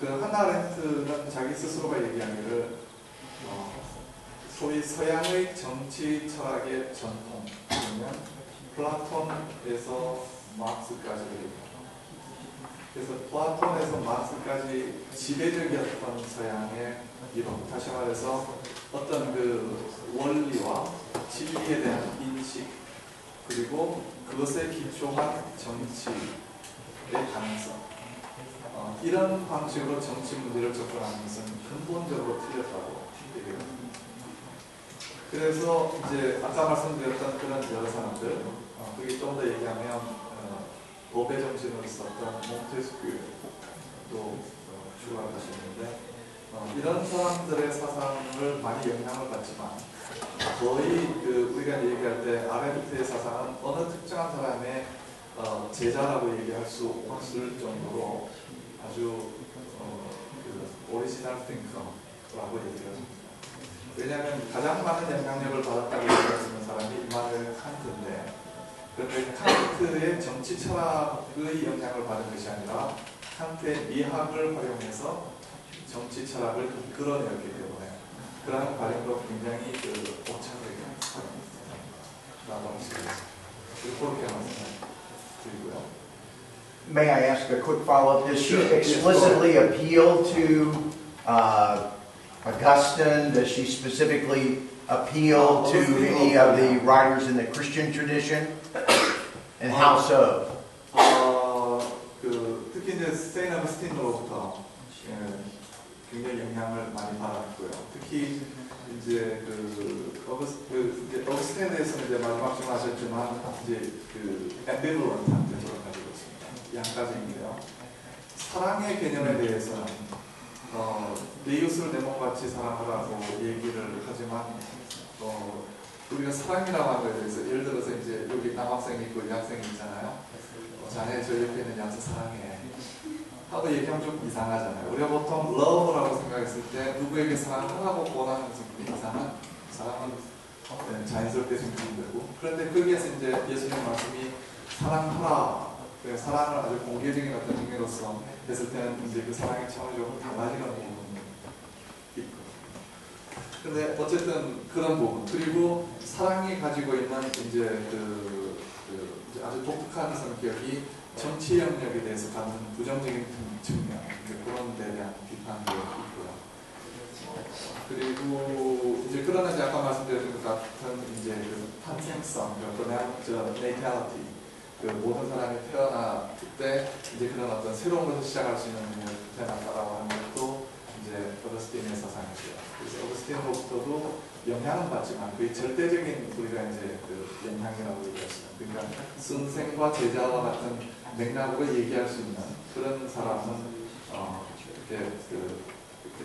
그 하나 아렌트는 자기 스스로가 얘기하기를 소위 서양의 정치 철학의 전통, 그러면 플라톤에서 마르크스까지, 그래서 플라톤에서 마르크스까지 지배적이었던 서양의 이론, 다시 말해서 어떤 그 원리와 진리에 대한 인식, 그리고 그것에 기초한 정치의 가능성, 이런 방식으로 정치 문제를 접근하는 것은 근본적으로 틀렸다고 얘기합니다. 그래서 이제 아까 말씀드렸던 그런 여러 사람들, 그게 좀 더 얘기하면 법의 정신을 썼던 몬테스큐도 추가를 하셨는데, 이런 사람들의 사상을 많이 영향을 받지만 거의 우리가 얘기할 때 아렌트의 사상은 어느 특정한 사람의 제자라고 얘기할 수 없을 정도로 아주 오리지널 띵커라고 얘기를 합니다. 왜냐하면 가장 많은 영향력을 받았다고 얘기할 수 있는 사람이 이마누엘 칸트인데, 그런데 칸트의 정치 철학의 영향을 받은 것이 아니라 칸트의 미학을 활용해서 정치 철학을 이끌어내었기 때문에 그러한 발행도 굉장히 오차적인 라고 할 수 있습니다. 그렇게 말씀드리고요. May I ask a quick follow-up? Does she explicitly appeal to Augustine? Does she specifically appeal to any of the writers in the Christian tradition? And how so? 특히 이제 세인 어거스틴으로부터 굉장히 영향을 많이 받았고요. 특히 이제 어거스틴에 대해서는 이제 마지막 질문하셨지만 이제 앰비블런트한 태도를 가지고 있습니다. 양가지인데요. 사랑의 개념에 대해서는 내 이웃을 내 몸같이 사랑하라고 얘기를 하지만 우리가 사랑이라고 하는 것에 대해서 예를 들어서 이제 여기 남학생이 있고 여학생이 있잖아요. 자네 저 옆에 있는 양수 사랑해 하고 얘기하면 좀 이상하잖아요. 우리가 보통 love라고 생각했을 때 누구에게 사랑하라고 권하는 것은 이상한 사랑은 자연스럽게 생각이 되고, 그런데 거기에서 이제 예수님 말씀이 사랑하라, 사랑을 아주 공개적인 어떤 행위로서 했을 때는 이제 그 사랑의 차원이 조금 달라지는 부분이 있고, 근데 어쨌든 그런 부분, 그리고 사랑이 가지고 있는 이제 이제 아주 독특한 성격이 정치 영역에 대해서 갖는 부정적인 측면, 그런 데 대한 비판도 있고요. 그리고 이제 그러나 이제 아까 말씀드렸던 것 같은 이제 탄생성, natality, 모든 사람이 태어날 때 이제 그런 어떤 새로운 것을 시작할 수 있는 능력을 태어났다라고 하는 것도 이제 어거스틴의 사상이죠. 그래서 어거스틴으로부터도 영향은 받지만 그게 절대적인 우리가 이제 영향이라고 얘기했습니다. 그러니까 선생과 제자와 같은 맥락으로 얘기할 수 있는 그런 사람은 이렇게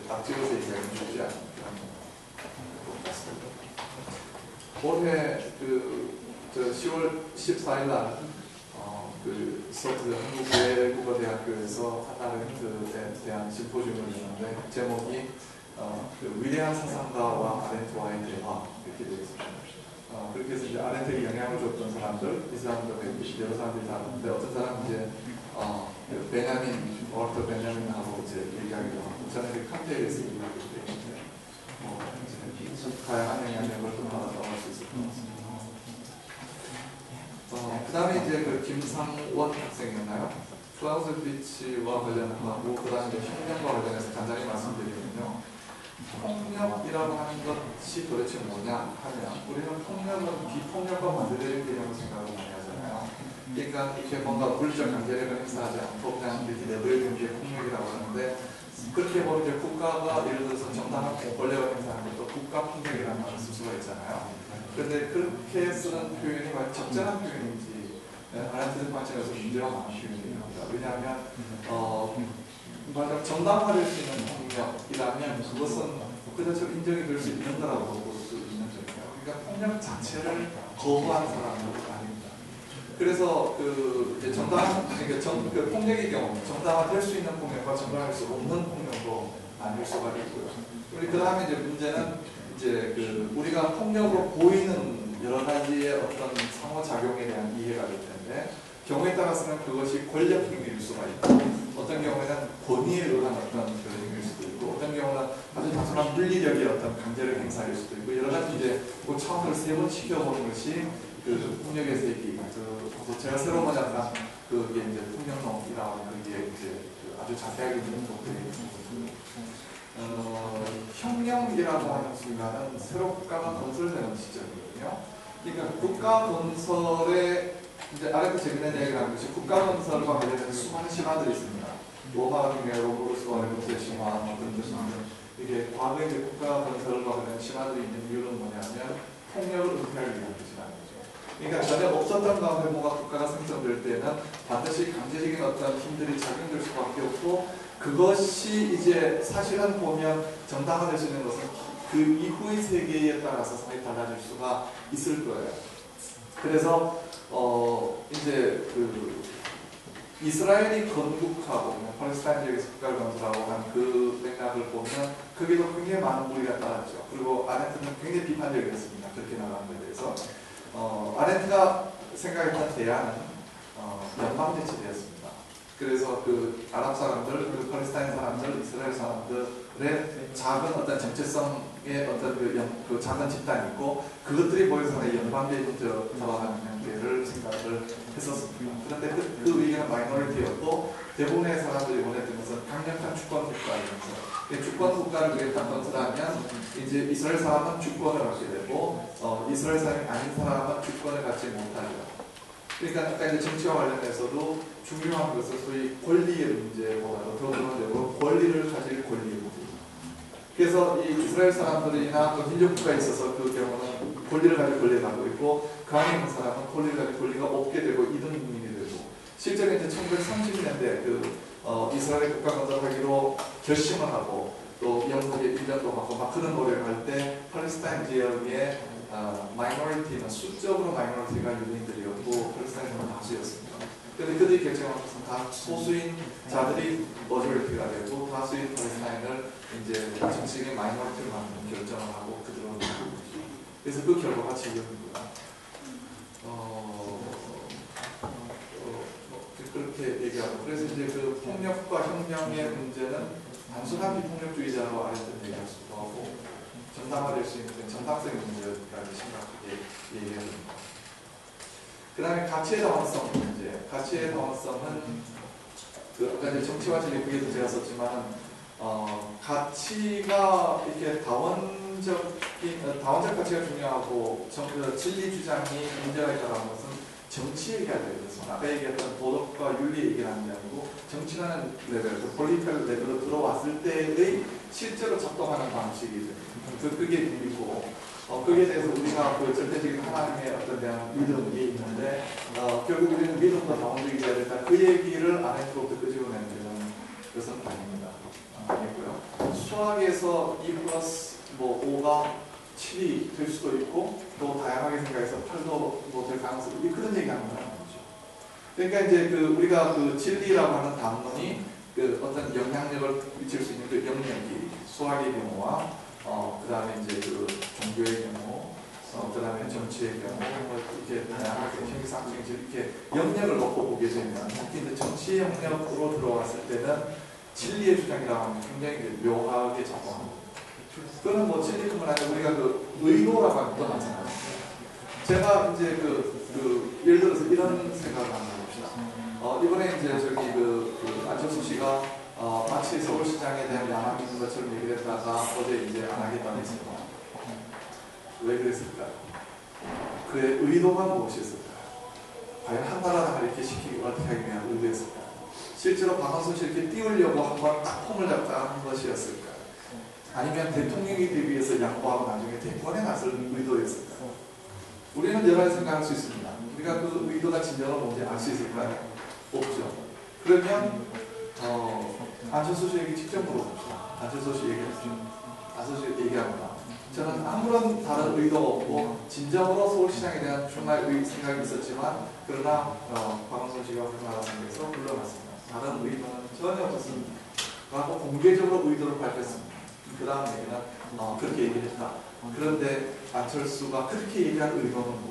딱 찍어서 얘기하기 쉽지 않은 그런 것 같습니다. 올해 10월 14일 날 한국 외국어대학교에서 하나 아렌트에 대한 심포지움을 열었는데 제목이 위대한 사상가와 아렌트와의 대화 이렇게 되어 있습니다. 그렇게 해서 이제 아렌트에게 영향을 줬던 사람들, 이 사람들 여러 사람들이 다른데 어떤 사람은 이제 워터 베냐민하고 이제 얘기하기도 하고, 저는 칸트에 대해서 얘기하기도 되는데 다양한 영향력을 좀 받았다고 할 수 있을 것 같습니다. 그 다음에 이제 김상원 학생이었나요? 클라우즈비치와 관련하고 그 다음에 혁명과 관련해서 간단히 말씀드리면요, 폭력이라고 하는 것이 도대체 뭐냐 하면 우리는 폭력은 비폭력과 반대되는 개념을 생각을 많이 하잖아요. 그러니까 이렇게 뭔가 물적 강제력을 행사하지 않고 그냥 이렇게 내버려둔 게 폭력이라고 하는데, 그렇게 보면 이제 국가가 예를 들어서 정당한 권력을 행사하는 것도 국가 폭력이라는 말을 쓸 수가 있잖아요. 그런데 그렇게 쓰는 표현이 과연 적절한 표현인지 아렌트의 관점에서 문제가 많은 표현입니다. 왜냐하면 만약 정당화될 수 있는 폭력이라면 그것은 그 자체로 인정이 될 수 있는 거라고 볼 수 있는 점이에요. 그러니까 폭력 자체를 거부하는 사람은 아닙니다. 그래서 이제 그러니까 폭력의 경우 정당화될 수 있는 폭력과 정당화될 수 없는 폭력도 나뉠 수가 있고요. 우리 그 다음에 이제 문제는 이제 우리가 폭력으로 보이는 여러 가지의 어떤 상호작용에 대한 이해가 될 텐데, 경우에 따라서는 그것이 권력 행위일 수가 있고 어떤 경우에는 권위에 의한 어떤 그런 행위일 수도 있고 어떤 경우는 아주 단순한 물리력의 어떤 강제력 행사일 수도 있고 여러 가지 이제 그 차원을 세 번 시켜보는 것이 그 폭력의 세기 제가 새로 번역한 그게 이제 폭력론이라고 그게 이제 그 아주 자세하게 있는 것들이 혁명이라고 하는 순간은 새로 국가가 건설되는 시점이거든요. 그러니까 국가 건설에 이제 아래도 재밌는 이야기를 하는 것이 국가 건설과 관련된 수많은 신화들이 있습니다. 로마 혁명, 로브루스와 레고스의 신화 등등 이게 과거에 이제 국가 건설과 관련된 신화들이 있는 이유는 뭐냐면 폭력을 은폐하기 위한 것이라는 거죠. 그러니까 전에 없었던 가운데 뭔가 국가가 생성될 때는 반드시 강제적인 어떤 힘들이 작용될 수밖에 없고 그것이 이제 사실은 보면 정당화될 수 있는 것은 그 이후의 세계에 따라서 상당히 달라질 수가 있을 거예요. 그래서 이제 그 이스라엘이 건국하고 팔레스타인 지역에서 국가를 건설하고 한 그 맥락을 보면 거기도 굉장히 많은 무리가 따랐죠. 그리고 아네트는 굉장히 비판적이었습니다. 그렇게 나가는 데 대해서 아네트가 생각했던 대안은 연방제치되었습니다. 그래서 그 아랍 사람들, 그 팔레스타인 사람들, 이스라엘 사람들의 작은 어떤 정체성의 어떤 그 작은 집단이 있고 그것들이 모여서 연방제 문제로 돌아가는 형태를 생각을 했었습니다. 그런데 그 의견은 마이너리티였고 대부분의 사람들이 원했던 것은 강력한 주권 국가이면서 주권 국가를 위해 딱 건설하면 이제 이스라엘 사람은 주권을 갖게 되고 이스라엘 사람이 아닌 사람은 주권을 갖지 못하죠. 그러니까 아까 이제 정치와 관련해서도 중요한 것은 소위 권리의 문제보다도 더 근원적으로 권리를 가질 권리의 문제. 그래서 이 이스라엘 사람들이나 또 민족 국가에 있어서 그 경우는 권리를 가질 권리를 갖고 있고 그 안에 있는 사람은 권리를 가질 권리가 없게 되고 이등민이 되고 실제로 이제 1930년대 이스라엘 국가 건설하기로 결심을 하고 또 영국의 인정도 받고 막 그런 노력을 할 때 팔레스타인 지역의 마이너리티는 수적으로 마이너리티가 유대인들이었고 팔레스타인은 다수였습니다. 그런데 그들이 결정한 것은 다 소수인 자들이 머저리티가 되고 다수인 팔레스타인을 이제 정치적인 마이너리티를 만드는 결정을 하고 그들은 그래서 그 결과가 지금입니다. 그렇게 얘기하고 그래서 이제 그 폭력과 혁명의 문제는 단순한 비폭력주의자로 아래던 얘기할 수도 하고 정당화될 수 있는 정당성의 문제까지 심각하게 얘기합니다. 그 다음에 가치의 다원성 문제. 가치의 다원성은 그 아까 이제 정치와 진리 그게도 제가 썼지만 가치가 이렇게 다원적 가치가 중요하고 진리 주장이 문제가 있다는 것은 정치 얘기가 되거든요. 아까 얘기했던 도덕과 윤리 얘기를 하는 게 아니고 정치라는 레벨, 그 폴리티컬 레벨로 들어왔을 때의 실제로 작동하는 방식이죠. 그게 있고 그게 대해서 우리가 그 절대적인 하나님의 어떤 대한 믿음이 있는데 결국 우리는 믿음과 다원적이 되어야 된다. 그 얘기를 아내로부터 끄집어내는 것은 아닙니다. 아니고요. 수학에서 2 플러스 5가 7이 될 수도 있고 또 다양하게 생각해서 8도 될 가능성이 있고 그런 얘기하는 거죠. 그러니까 이제 그 우리가 그 진리라고 하는 단문이 그 어떤 영향력을 미칠 수 있는 그 영역이 수학의 경우와 그 다음에 이제 그 종교의 경우 그 다음에 정치의 경우 이렇게 다양하게 형이상승 이렇게 영역을 놓고 보게 되면 특히 이제 정치 영역으로 들어왔을 때는 진리의 주장이라고 하는 게 굉장히 묘하게 작동합니다. 그거는 뭐 진리뿐만 아니라 우리가 그 의도라고 하는 것도 마찬가지입니다. 제가 이제 예를 들어서 이런 생각을 한번 해봅시다. 이번에 이제 저기 안철수 씨가 마치 서울시장에 대한 야망이 있는 것처럼 얘기를 했다가 어제 이제 안 하겠다고 했습니다. 왜 그랬을까요? 그의 의도가 무엇이었을까요? 과연 한 나라를 이렇게 시키기 어떻게 하기 위한 의도였을까요? 실제로 박원순 씨 이렇게 띄우려고 한번 딱 폼을 잡다 한 것이었을까요? 아니면 대통령이 되기 위해서 양보하고 나중에 대권에 나설 의도였을까요? 우리는 여러 가지 생각할 수 있습니다. 우리가 그 의도가 진정은 뭔지 알 수 있을까요? 없죠. 그러면 안철수 씨에게 직접 물어봅시다. 안철수 씨 얘기합니다. 저는 아무런 다른 의도가 없고 진정으로 서울시장에 대한 정말 생각이 있었지만 그러나 박원순 씨가 우리나라 선거에서 물러났습니다. 다른 의도는 전혀 없었습니다. 라고 공개적으로 의도를 밝혔습니다. 그 다음 얘기는 그렇게 얘기했다. 그런데 안철수가 그렇게 얘기한 의도는 뭘까?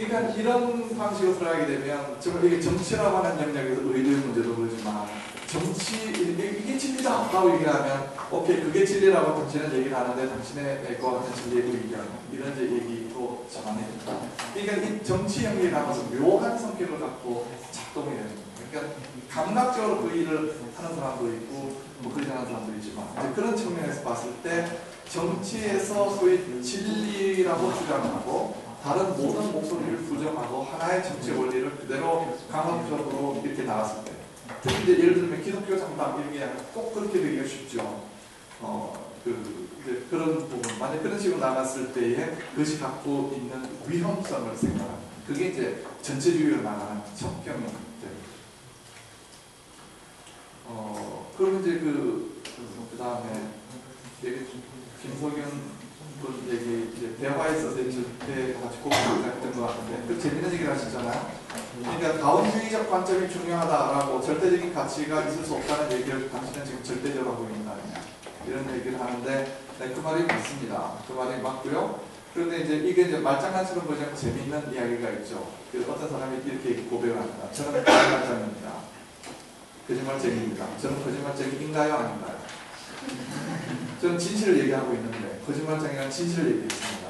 그러니까 이런 방식으로 들어가게 되면 정말 이게 정치라고 하는 영역에서 의도의 문제도 그렇지만 정치 이게 진리다 라고 얘기를 하면 오케이 그게 진리라고 당신은 얘기를 하는데 당신의 거 같은 진리의 의견 이런 이제 얘기도 전환됩니다. 그러니까 이 정치 영역이라는 것은 묘한 성격을 갖고 작동이 되는 거예요. 그러니까 감각적으로 그 일을 하는 사람도 있고 뭐 그러지 않는 사람도 있지만 이제 그런 측면에서 봤을 때 정치에서 소위 진리라고 주장하고 다른 모든 목소리를 부정하고 하나의 정치 원리를 그대로 강압적으로 이렇게 나갔을 때 특히 이제 예를 들면 기독교 장담 이런 게 꼭 그렇게 되기가 쉽죠. 이제 그런 부분 만약 그런 식으로 나갔을 때에 그것이 갖고 있는 위험성을 생각하는 그게 이제 전체주의로 나가는 척경이 됩니다. 그러면 이제 그 다음에 김석윤 분 얘기 이제 대화에 있어서 그때 같이 공부했던 것 같은데 그 재밌는 얘기를 하시잖아요. 그러니까 다원주의적 관점이 중요하다라고 절대적인 가치가 있을 수 없다는 얘기를 당신은 지금 절대적으로 하고 있는 거 아니냐 이런 얘기를 하는데 네, 그 말이 맞습니다. 그 말이 맞고요. 그런데 이제 이게 이제 말장난처럼 보자면 재밌는 이야기가 있죠. 어떤 사람이 이렇게 고백을 합니다. 저는 거짓말장입니다. 거짓말쟁이입니다. 저는 거짓말쟁이인가요? 아닌가요? 저는 진실을 얘기하고 있는데 거짓말장이란 진실을 얘기했습니다.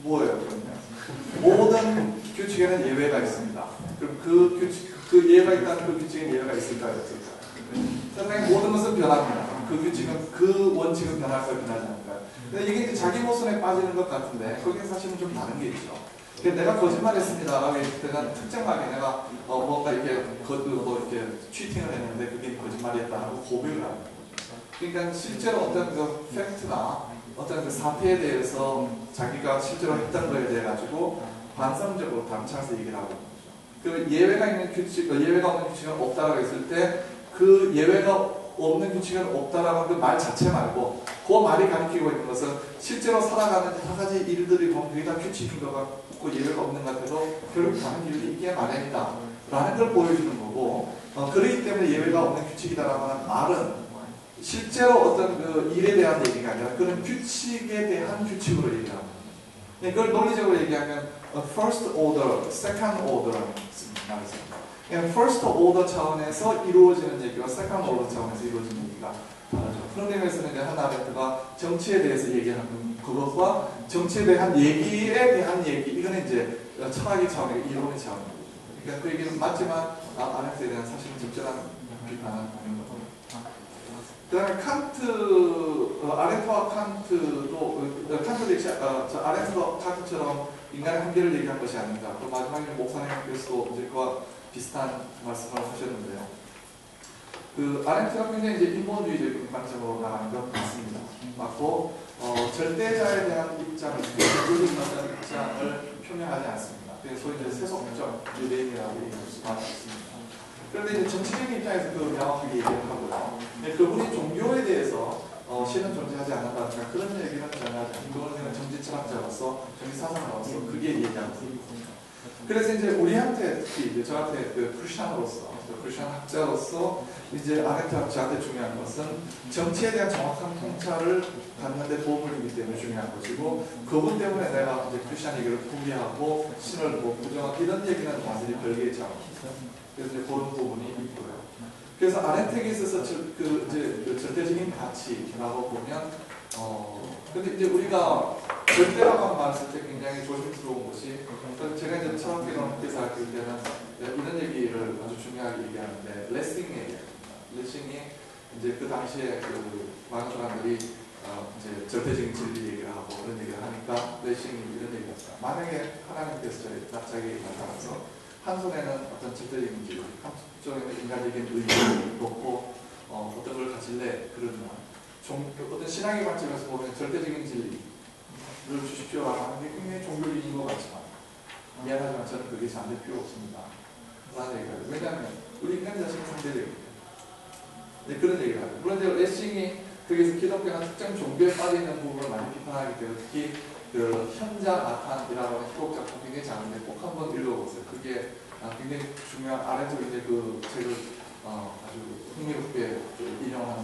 뭐예요 그러면? 모든 규칙에는 예외가 있습니다. 그럼 그 규칙, 그 예외가 있다는 그 규칙에 예외가 있을까요? 없을까요? 세상의 모든 것은 변합니다. 그 규칙은, 그 원칙은 변할까요? 변하지 않을까요? 근데 이게 이제 자기 모순에 빠지는 것 같은데 거기에 사실은 좀 다른 게 있죠. 내가 거짓말했습니다 라고 했을 때는 특정하게 내가 뭔가 이렇게 이렇게 취팅을 했는데 그게 거짓말이었다라고 고백을 합니다. 그러니까 실제로 어떤 그 팩트나 어떤 그 사태에 대해서 자기가 실제로 했던 거에 대해 가지고 반성적으로 담창해서 얘기를 하고 있는 거죠. 그 예외가 있는 규칙, 예외가 없는 규칙은 없다라고 했을 때 그 예외가 없는 규칙은 없다라고 하는 그 말 자체 말고 그 말이 가리키고 있는 것은 실제로 살아가는 여러 가지 일들이 보면 그게 다 규칙인 것 같고 예외가 없는 것 같아도 결국 다른 일이 있기에 마련이다 라는 걸 보여주는 거고 그렇기 때문에 예외가 없는 규칙이다라고 하는 말은 실제로 어떤 그 일에 대한 얘기가 아니라 그런 규칙에 대한 규칙으로 얘기합니다. 그걸 논리적으로 얘기하면 first order, second order라는 말을 씁니다. first order 차원에서 이루어지는 얘기와 second order 차원에서 이루어지는 얘기가 다르죠. 그런 의미에서는 이제 하나 아르헨트가 정치에 대해서 얘기하는 그것과 정치에 대한 얘기에 대한 얘기 이거는 이제 철학의 차원이고 이론의 차원이고 그러니까 그 얘기는 맞지만 아르헨트에 대한 사실은 적절한 비판은 아닌 거죠. 그 다음에 칸트, 아렌트와 칸트도, 칸트도 역시, 아렌트도 칸트처럼 인간의 한계를 얘기한 것이 아닌가. 또 마지막에 목사님께서도 이제 그와 비슷한 말씀을 하셨는데요. 그 아렌트가 굉장히 이제 인본주의적인 관점으로 나가는 건 맞습니다. 맞고, 절대자에 대한 입장을, 어떤 입장을 표명하지 않습니다. 그래서 소위 이제 세속적 유대인이라고 얘기할 수가 있습니다. 그런데 이제 정치적인 입장에서 그 명확하게 얘기를 하고요. 그분이 종교에 대해서 신은 존재하지 않는다든가 그런 얘기는 전혀 하지 않고 그거는 정치 철학자로서 정치 사상가로서 그게 얘기하고 있습니다. 그래서 이제 우리한테 특히 이제 저한테 그 크리스천으로서 크리스천 학자로서 이제 아렌트 저한테 중요한 것은 정치에 대한 정확한 통찰을 갖는데 도움을 주기 때문에 중요한 것이고 그분 때문에 내가 이제 크리스천 얘기를 포기하고 신을 뭐 부정하고 이런 얘기는 완전히 별개의 차원입니다. 그래서 이제 그런 부분이 있고요. 그래서 아렌트에게 있어서 그 절대적인 가치라고 보면, 근데 이제 우리가 절대라고 말을 쓸 때 굉장히 조심스러운 것이, 제가 이제 철학개론에서 할 때는 이런 얘기를 아주 중요하게 얘기하는데, 레싱 얘기입니다. 레싱이 이제 그 당시에 그 많은 사람들이 이제 절대적인 진리 얘기를 하고 그런 얘기를 하니까 레싱이 이런 얘기를 합니다. 만약에 하나님께서 자기에게 나타나서 한 손에는 어떤 절대적인 진리, 한쪽에는 인간적인 의지를 놓고 어떤 걸 가질래 그러지만 어떤 신앙의 관점에서 보면 절대적인 진리를 주십시오라고 하는 게 굉장히 종교적인 것 같지만 미안하지만 저는 그게 잘 될 필요 없습니다 라는 얘기가 해요. 왜냐하면 우리 인간 자신이 상대적입니다. 네, 그런 얘기를 하죠. 물론 이제 레싱이 거기서 기독교나 특정 종교에 빠져있는 부분을 많이 비판하기 때문에 특히 그 현자 나탄이라고 하는 희곡 작품 굉장히 작은데 꼭 한번 읽어보세요. 그게 굉장히 중요한 아렌트 이제 그 책을 아주 흥미롭게 인용하는